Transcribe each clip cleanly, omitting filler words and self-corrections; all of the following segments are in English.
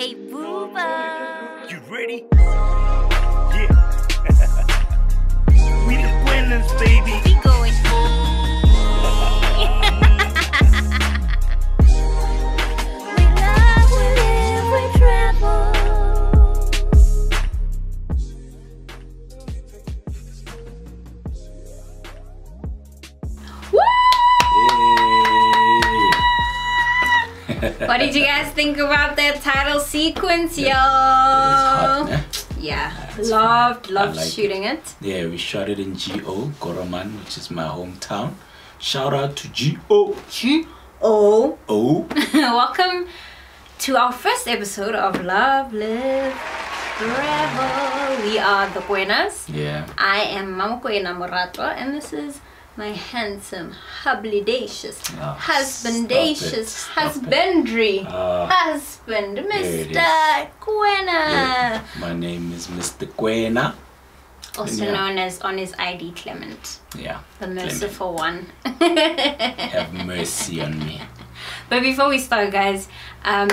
Hey, Booba. You ready? Yeah. We the Koenas, baby. We going. We love, we live, we travel. What did you guys think about that title sequence, yo? Hot, eh? Yeah, That's loved I like shooting it. Yeah, we shot it in GO, Goroman, which is my hometown. Shout out to GO. Oh. Oh. Welcome to our first episode of Love, Live, Travel. We are the Koenas. Yeah. I am Mama Koena Moratwa, and this is my handsome, hubblidacious, husbandacious, husbandry husband, Mr. Koena. Yeah. My name is Mr. Koena. Also known as on his ID Clement. Yeah. The merciful one. Have mercy on me. But before we start, guys,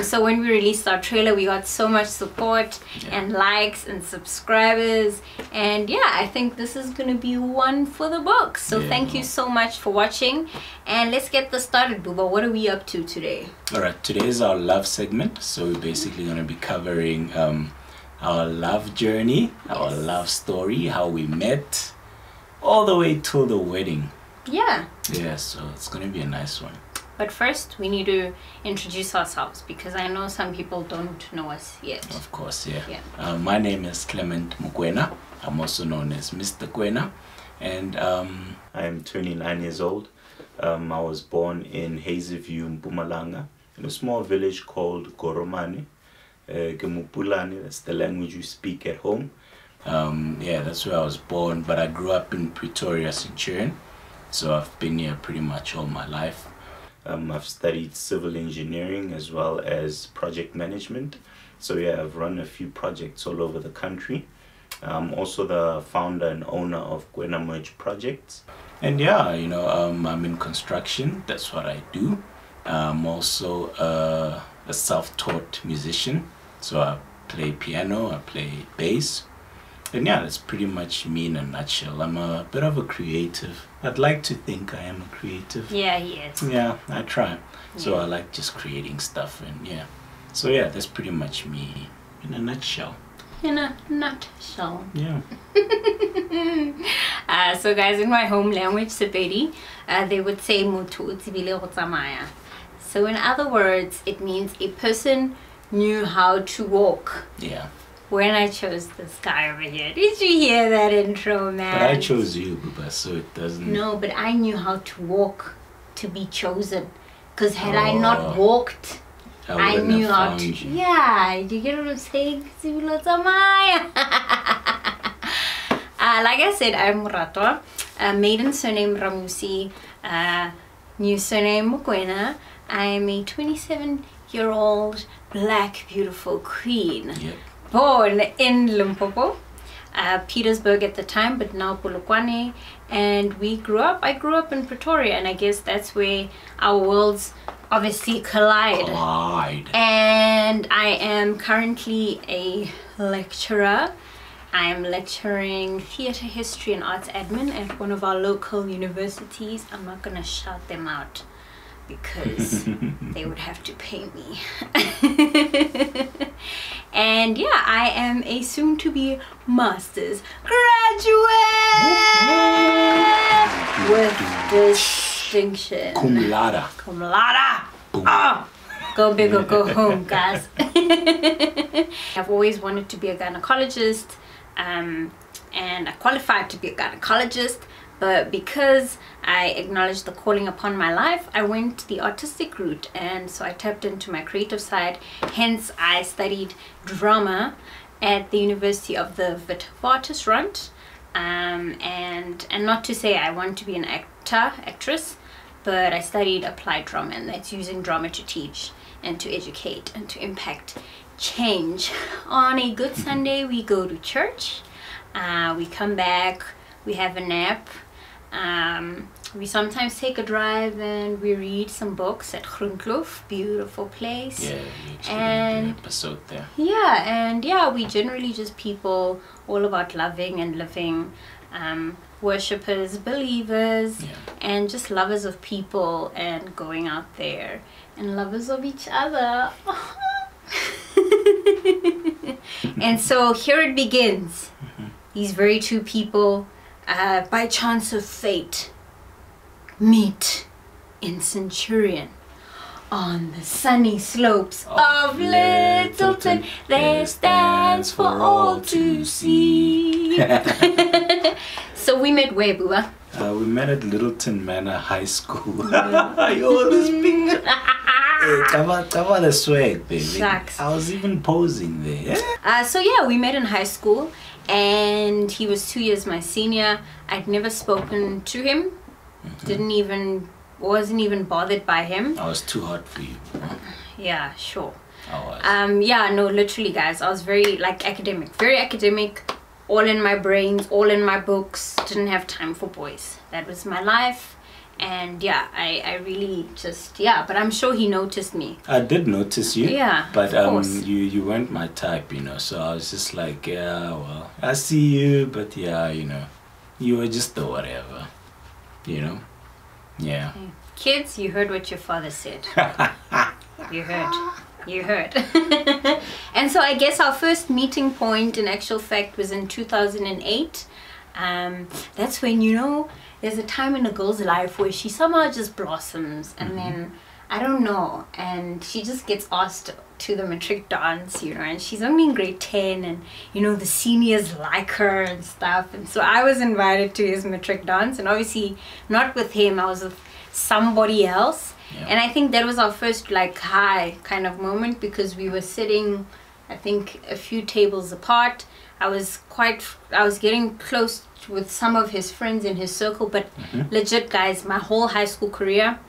so when we released our trailer, we got so much support and likes and subscribers, and yeah, I think this is gonna be one for the books. So thank you so much for watching, and let's get this started. Booba, what are we up to today? All right, today is our love segment, so we're basically going to be covering our love journey, our love story, how we met, all the way till the wedding. Yeah, So it's going to be a nice one. but first we need to introduce ourselves, because I know some people don't know us yet. Of course, my name is Clement Mukwena. I'm also known as Mr. Koena, and I'm 29 years old. I was born in Hazyview, Mpumalanga, in a small village called Goromane. Gemupulani, that's the language we speak at home. That's where I was born, but I grew up in Pretoria, Centurion, so I've been here pretty much all my life. I've studied civil engineering as well as project management. So yeah, I've run a few projects all over the country. I'm also the founder and owner of Koena Merge Projects. And yeah, I'm in construction. That's what I do. I'm also a self-taught musician. So I play piano, I play bass. And yeah, that's pretty much me in a nutshell. I'm a bit of a creative. I'd like to think I am a creative. Yeah, he is. Yeah, I try. So I like just creating stuff, and yeah. So yeah, that's pretty much me in a nutshell. In a nutshell. Yeah. So guys, in my home language, Sepedi, they would say Mutu utsibile go tsamaya. So in other words, it means a person knew how to walk. Yeah. When I chose this guy over here. Did you hear that intro, man? But I chose you, Booba, so it doesn't... No, but I knew how to walk to be chosen. Because had I not walked, I knew how to... You. Yeah, do you get what I'm saying? Like I said, I'm Muratwa. Maiden surname Ramusi. New surname Mukwena. I am a 27-year-old black beautiful queen. Yep. Born in Limpopo, Petersburg at the time, but now Polokwane, and I grew up in Pretoria, and I guess that's where our worlds obviously collide. And I am currently a lecturer. I am lecturing theatre history and arts admin at one of our local universities. I'm not gonna shout them out because they would have to pay me. And yeah, I am a soon-to-be master's graduate with distinction. Cum laude. Cum laude. Oh, go big or go home, guys. I've always wanted to be a gynecologist, and I qualified to be a gynecologist. But because I acknowledged the calling upon my life, I went the artistic route, and so I tapped into my creative side. Hence, I studied drama at the University of the Witwatersrand. And not to say I want to be an actress, but I studied applied drama, and that's using drama to teach and to educate and to impact change. On a good Sunday, we go to church, we come back, we have a nap, we sometimes take a drive and we read some books at Groenkloof, beautiful place. Yeah, we actually And- did an episode there. Yeah, and yeah, we generally just people all about loving and living, worshippers, believers, Yeah. and just lovers of people and going out there and lovers of each other. And so here it begins. These very two people, by chance of fate, meet in Centurion on the sunny slopes of Littleton. There stands for all to see. So we met where, Booba? We met at Littleton Manor High School. Yo, this picture. Hey, cover the swag, baby. Shucks. I was even posing there. So yeah, we met in high school, and he was 2 years my senior. I'd never spoken to him. Wasn't even bothered by him. I was too hot for you. Yeah, sure. I was. Yeah, no, literally, guys, I was very very academic, all in my brains, all in my books. Didn't have time for boys. That was my life. And yeah, I really just, yeah, but I'm sure he noticed me. I did notice you. Yeah, But of course. you weren't my type, you know. So I was just like, yeah, well, I see you, but yeah, you know, you were just the whatever, you know. Yeah. Kids, you heard what your father said. You heard. And so I guess our first meeting point in actual fact was in 2008. That's when, you know, there's a time in a girl's life where she somehow just blossoms, and then I don't know, and she just gets asked to the matric dance, you know, and she's only in grade 10, and you know, the seniors like her and stuff. And so I was invited to his matric dance, and obviously not with him, I was with somebody else. Yeah. And I think that was our first like high kind of moment, because we were sitting, I think, a few tables apart. I was getting close with some of his friends in his circle, but legit, guys, my whole high school career,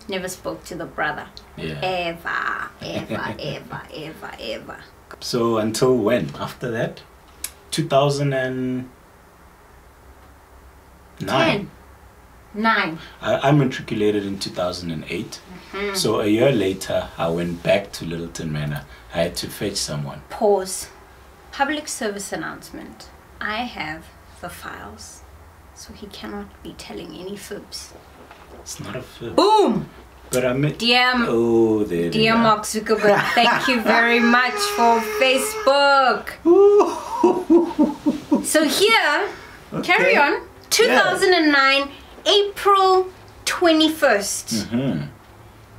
never spoke to the brother. Yeah. Ever. So until when? After that? 2009. 9. I matriculated in 2008. So a year later, I went back to Littleton Manor. I had to fetch someone. Pause. Public service announcement. I have the files, so he cannot be telling any fibs. It's not a film. Boom! But I meant... DM. Oh, there they Dear are. Mark Zuckerberg, thank you very much for Facebook. So here, carry on. 2009, April 21st,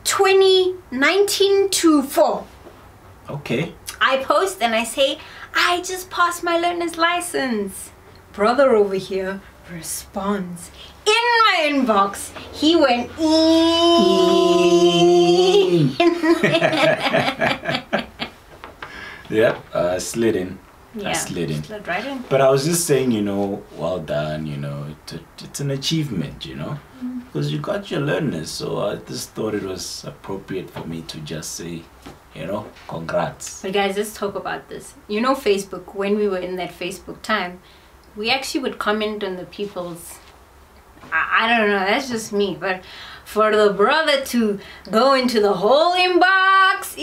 2019 to 4. Okay. I post and I say, I just passed my learner's license. Brother over here responds. In my inbox, he went Yep, I slid in. I slid in. Slid right in. But I was just saying, you know, well done, you know, it's an achievement, you know, because you got your learners. So I just thought it was appropriate for me to just say, you know, congrats. But guys, let's talk about this. You know, Facebook, when we were in that Facebook time, we actually would comment on the people's, I don't know, that's just me, but for the brother to go into the whole inbox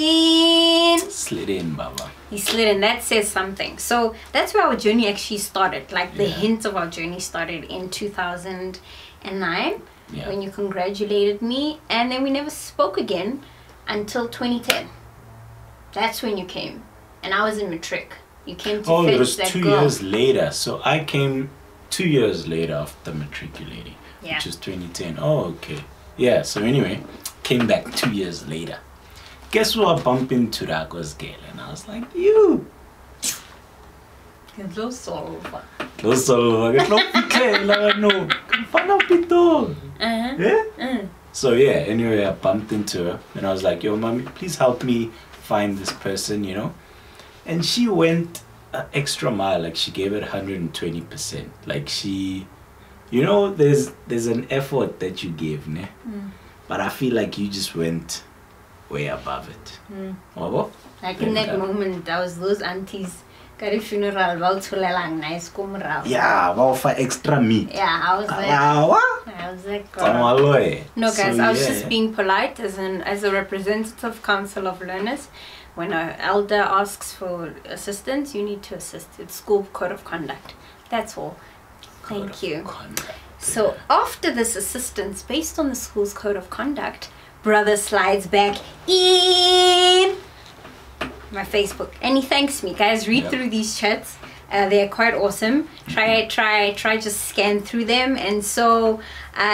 Slid in, Baba. he slid in. That says something. So that's where our journey actually started. Like the hint of our journey started in 2009 when you congratulated me, and then we never spoke again until 2010. That's when you came, and I was in matric. You came to fetch it was that 2 girl. years later. So I came 2 years later after matriculating, Yeah. which was 2010. Oh, okay. Yeah, so anyway, came back 2 years later. Guess who I bumped into? That was girl, and I was like, you. Hello, Solva. So yeah, anyway, I bumped into her and I was like, yo, mommy, please help me find this person, you know. And she went an extra mile. Like, she gave it 120%. Like, she, you know, there's an effort that you give, ne? But I feel like you just went way above it. Like in that moment, I was those aunties Got a funeral, nice kumra. Yeah, well, for extra meat. Yeah, I was like, no guys, So, I was just being polite as a representative council of learners. When an elder asks for assistance, you need to assist. It's school code of conduct. That's all. Thank you. So after this assistance, based on the school's code of conduct, brother slides back in my Facebook and he thanks me. Guys, read through these chats. They're quite awesome. Try just scan through them. And so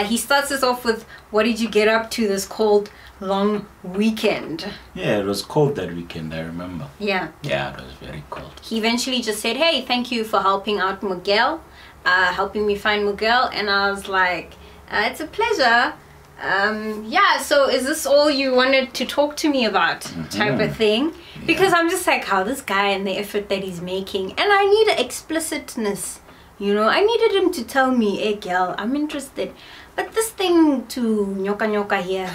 he starts us off with, what did you get up to this cold long weekend? Yeah, it was cold that weekend, I remember. Yeah, it was very cold. he eventually just said, hey, thank you for helping out Miguel, helping me find Miguel. And I was like, it's a pleasure. Yeah, so is this all you wanted to talk to me about, type of thing? Because I'm just like, how this guy and the effort that he's making, and I need explicitness, you know. I needed him to tell me, hey girl, I'm interested. But this thing to nyoka here,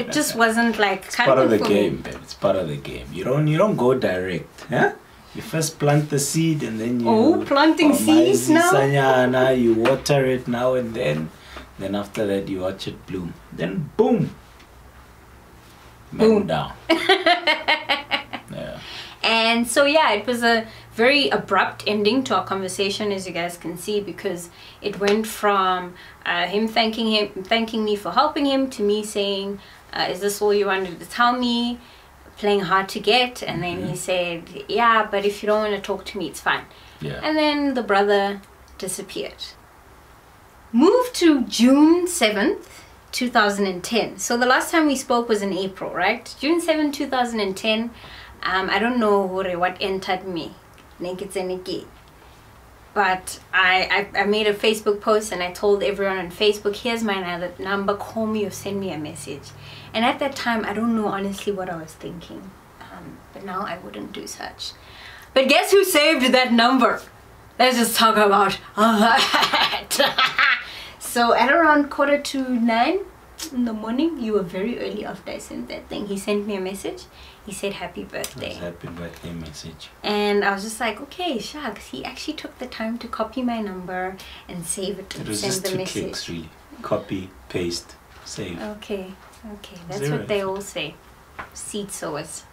it just wasn't like it's part of the game, babe. It's part of the game. You don't go direct, huh? You first plant the seed and then you planting seeds now. You water it now and then. Then after that you watch it bloom. Then boom. Boom down. Yeah. And so yeah, it was a very abrupt ending to our conversation, as you guys can see, because it went from him thanking me for helping him, to me saying, is this all you wanted to tell me? Playing hard to get. And then he said, yeah, but if you don't want to talk to me, it's fine. Yeah. And then the brother disappeared. Move to June 7th, 2010. So the last time we spoke was in April, right? June 7th, 2010. I don't know what entered me. But I made a Facebook post and I told everyone on Facebook, here's my number, call me or send me a message. And at that time, I don't know honestly what I was thinking. But now I wouldn't do such. But guess who saved that number? Let's just talk about that. So at around 8:45 in the morning, you were very early after I sent that thing. He sent me a message. He said happy birthday. Happy birthday message. And I was just like, okay, shucks. He actually took the time to copy my number and save it. It was just 2 clicks, really. Copy, paste, save. Okay, that's what they all say. Seed sowers.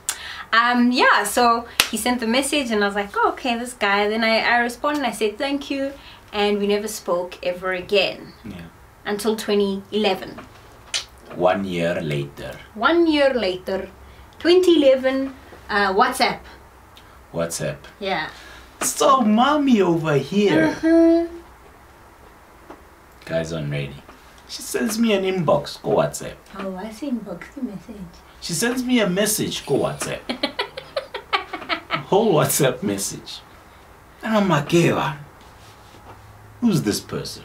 Yeah, so he sent the message and I was like, oh, okay, this guy. Then I responded and I said thank you, and we never spoke ever again. Yeah. Until 2011. 1 year later. 1 year later, 2011. WhatsApp. Yeah. So mommy over here. Guys on ready. She sends me an inbox. Go WhatsApp. Oh, I see inbox the message. She sends me a message. Go WhatsApp. A whole WhatsApp message. And I'm like, hey, who's this person?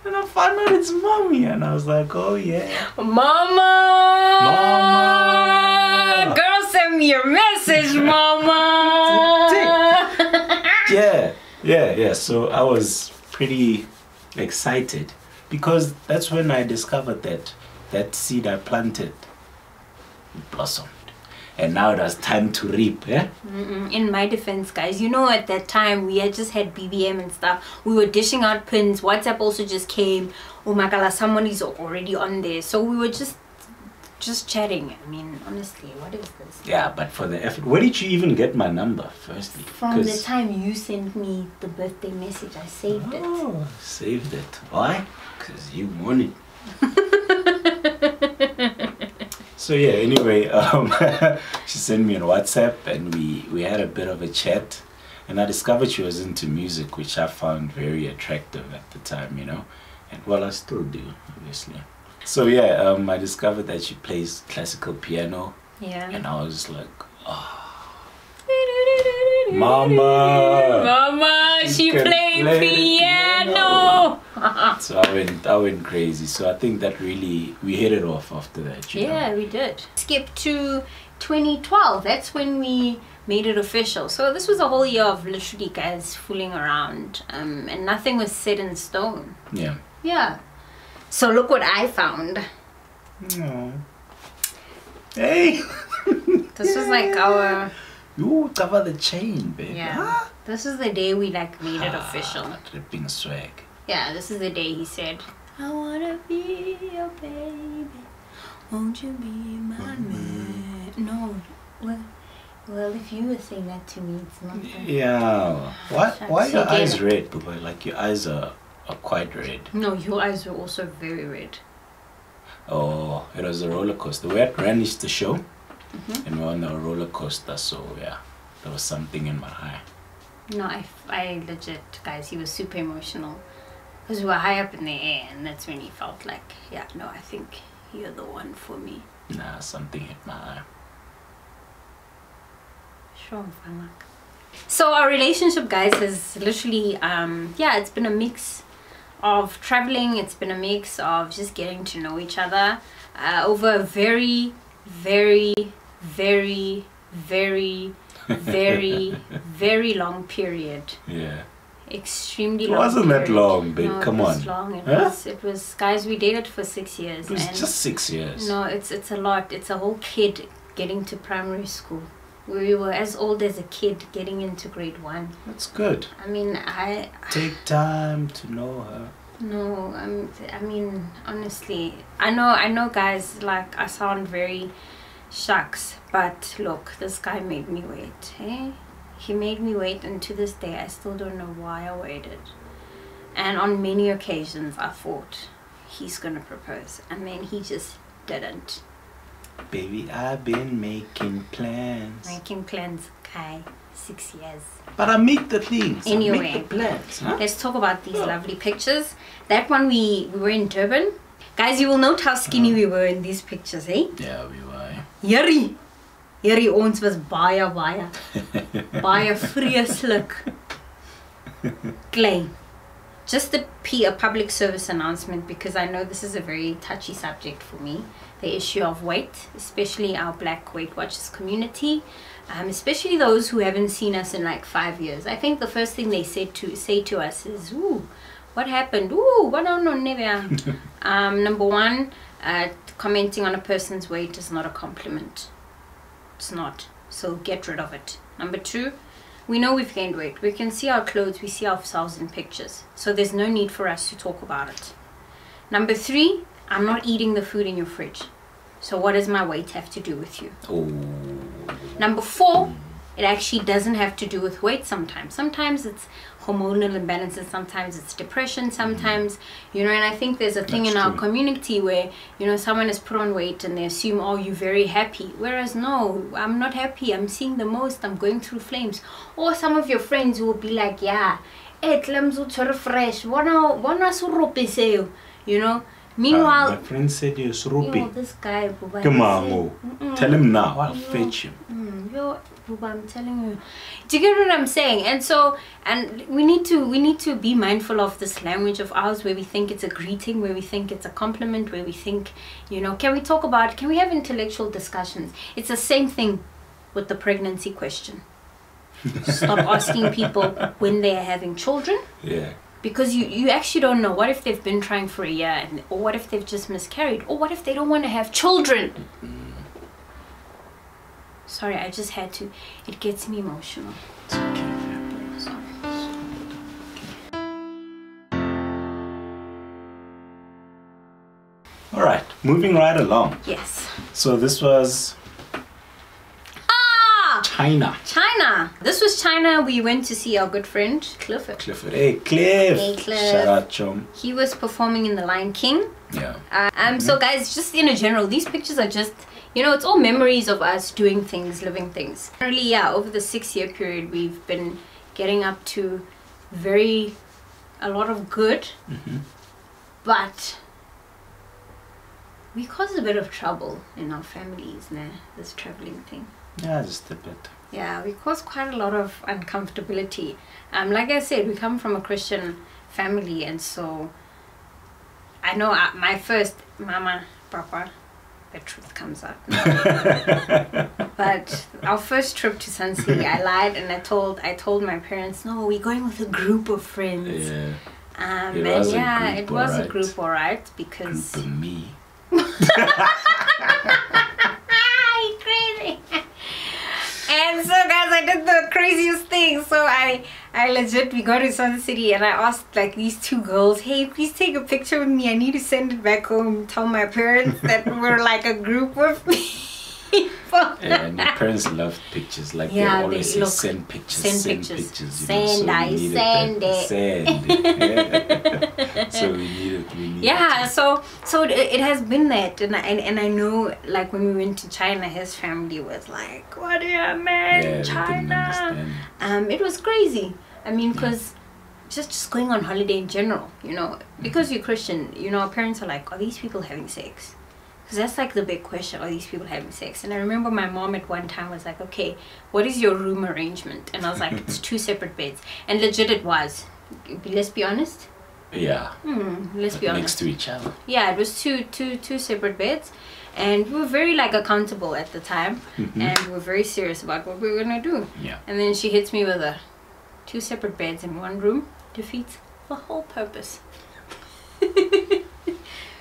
And I found out it's mommy. And I was like, oh yeah. Mama! Girl, send me your message, mama! Yeah. So I was pretty excited because that's when I discovered that seed I planted blossomed. And now it was time to reap, eh? In my defense, guys, you know, at that time we had just had BBM and stuff. We were dishing out pins. WhatsApp also just came. Oh my god, someone is already on there. So we were just chatting. I mean, honestly, what is this? Yeah, but for the effort, where did you even get my number, firstly? From the time you sent me the birthday message, I saved it. Oh, saved it. Why? Because you wanted. So yeah, anyway, she sent me on WhatsApp and we had a bit of a chat, and I discovered she was into music, which I found very attractive at the time, you know, and well, I still do, obviously. So yeah, I discovered that she plays classical piano. Yeah. And I was like, oh, Mama, she played piano. So I went crazy. So I think that really, we hit it off after that. Yeah, we did. Skip to 2012. That's when we made it official. So this was a whole year of literally guys fooling around, and nothing was set in stone. Yeah. Yeah. So look what I found. Oh. Hey. This was like our You cover the chain, babe. Yeah. Huh? This is the day we like made it official. Dripping swag. Yeah, this is the day he said, I wanna be your baby. Won't you be my man? No. Well, if you were saying that to me, it's not that. Yeah. Why are your Again. eyes red, Booba? Like your eyes are quite red. No, your eyes were also very red. Oh, it was a roller coaster. We had Ranish the show, and we were on a roller coaster, so yeah, there was something in my eye. No, I legit, guys, he was super emotional. Because we were high up in the air, and that's when he felt like, yeah, no, I think you're the one for me. Nah, something hit my eye. Sure, fine, like. So our relationship, guys, has literally, yeah, it's been a mix of traveling. It's been a mix of just getting to know each other over a very, very, very, very, very, very long period. Yeah. Extremely It long. wasn't that period. long, babe. No, Come it was on. long. It Huh? was. It was. Guys, we dated for 6 years. It was and just 6 years. no, it's a lot. It's a whole kid getting to primary school. We were as old as a kid getting into grade 1. That's good. I mean, I Take time to know her. no. I mean, honestly, I know, guys. Like, I sound very shucks, but look, this guy made me wait. Hey, he made me wait, and to this day, I still don't know why I waited. And on many occasions, I thought he's gonna propose, and then he just didn't. Baby, I've been making plans. Making plans, okay, 6 years. But I make the things. Anyway. I make the plans. Huh? Let's talk about these lovely pictures. That one we were in Durban. Guys, you will note how skinny we were in these pictures, eh? Yeah, we were. Yuri ons was baie vreeslik klein. Just a public service announcement, because I know this is a very touchy subject for me. The issue of weight, especially our Black Weight Watchers community, especially those who haven't seen us in like 5 years. I think the first thing they say to us is, "Ooh, what happened? Ooh, what on never." Number one, commenting on a person's weight is not a compliment. It's not. So get rid of it. Number two, we know we've gained weight. We can see our clothes. We see ourselves in pictures. So there's no need for us to talk about it. Number three, I'm not eating the food in your fridge. So what does my weight have to do with you? Oh. Number four, it actually doesn't have to do with weight sometimes. Sometimes it's hormonal imbalances, sometimes it's depression, sometimes, you know, and I think there's a thing in our community where, you know, someone has put on weight and they assume, oh, you're very happy. Whereas no, I'm not happy. I'm seeing the most. I'm going through flames. Or some of your friends will be like, yeah, fresh. You know, meanwhile, my friend said you're sroopy. yo, this guy, Buba, Come on, tell him now. I'll fetch him. Yo, Buba, I'm telling you. Do you get what I'm saying? And so, and we need to be mindful of this language of ours, where we think it's a greeting, where we think it's a compliment, where we think, you know, can we have intellectual discussions? It's the same thing with the pregnancy question. Stop asking people when they are having children. Yeah. Because you actually don't know. What if they've been trying for a year, or what if they've just miscarried, or what if they don't want to have children? Sorry, I just had to. It gets me emotional. It's okay. Sorry. All right, moving right along. Yes. So this was China. China. This was China. We went to see our good friend Clifford. Clifford. Hey, Cliff. Hey, Cliff. Shout out, chum. He was performing in The Lion King. Yeah. So guys, just in a general, these pictures are just, you know, it's all memories of us doing things, living things. Really, yeah, over the 6-year period, we've been getting up to a lot of good, but we caused a bit of trouble in our families, this traveling thing. Yeah, just a bit. Yeah, we caused quite a lot of uncomfortability. Like I said, we come from a Christian family, and so I know my first mama, papa, the truth comes out. But our first trip to Sun City, I lied and I told my parents, no, we're going with a group of friends. Yeah. It was a group, alright, because Group of me. crazy. And so guys, legit, we got to Sun City and I asked like these two girls, hey, please take a picture with me. I need to send it back home. Tell my parents that we're like a group of people. Yeah, and your parents love pictures. Like they always say, send pictures. Send pictures. Send it. So we need it. Yeah, so it has been that, and I know like when we went to China, his family was like, "What do you mean, China?" It was crazy. I mean, because just going on holiday in general, you know, because you're Christian, you know, our parents are like, "Are these people having sex?" Because that's like the big question: are these people having sex? And I remember my mom at one time was like, "Okay, what is your room arrangement?" And I was like, "It's 2 separate beds," and legit it was. Let's be honest. Yeah. Let's be honest. Next to each other. Yeah, it was two separate beds, and we were very like accountable at the time, and we were very serious about what we were gonna do. Yeah. And then she hits me with 2 separate beds in one room defeats the whole purpose.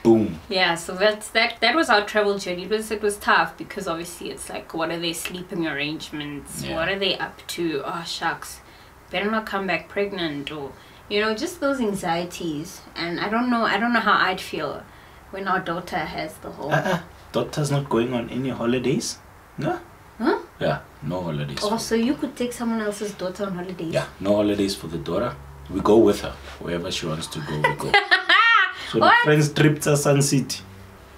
Boom. Yeah, so that was our travel journey. It was tough because obviously it's like, what are their sleeping arrangements? Yeah. What are they up to? Oh shucks, better not come back pregnant, or you know, just those anxieties. And I don't know how I'd feel when our daughter has the whole Daughter's not going on any holidays? No? Huh? Yeah, no holidays. Oh, so you could take someone else's daughter on holidays? Yeah, no holidays for the daughter. We go with her. Wherever she wants to go, we go. So the What? friends trip to Sun City.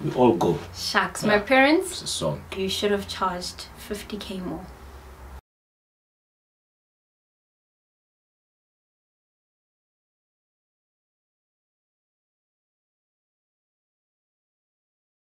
We all go. Shucks, Yeah. my parents, It's a song. you should have charged 50k more.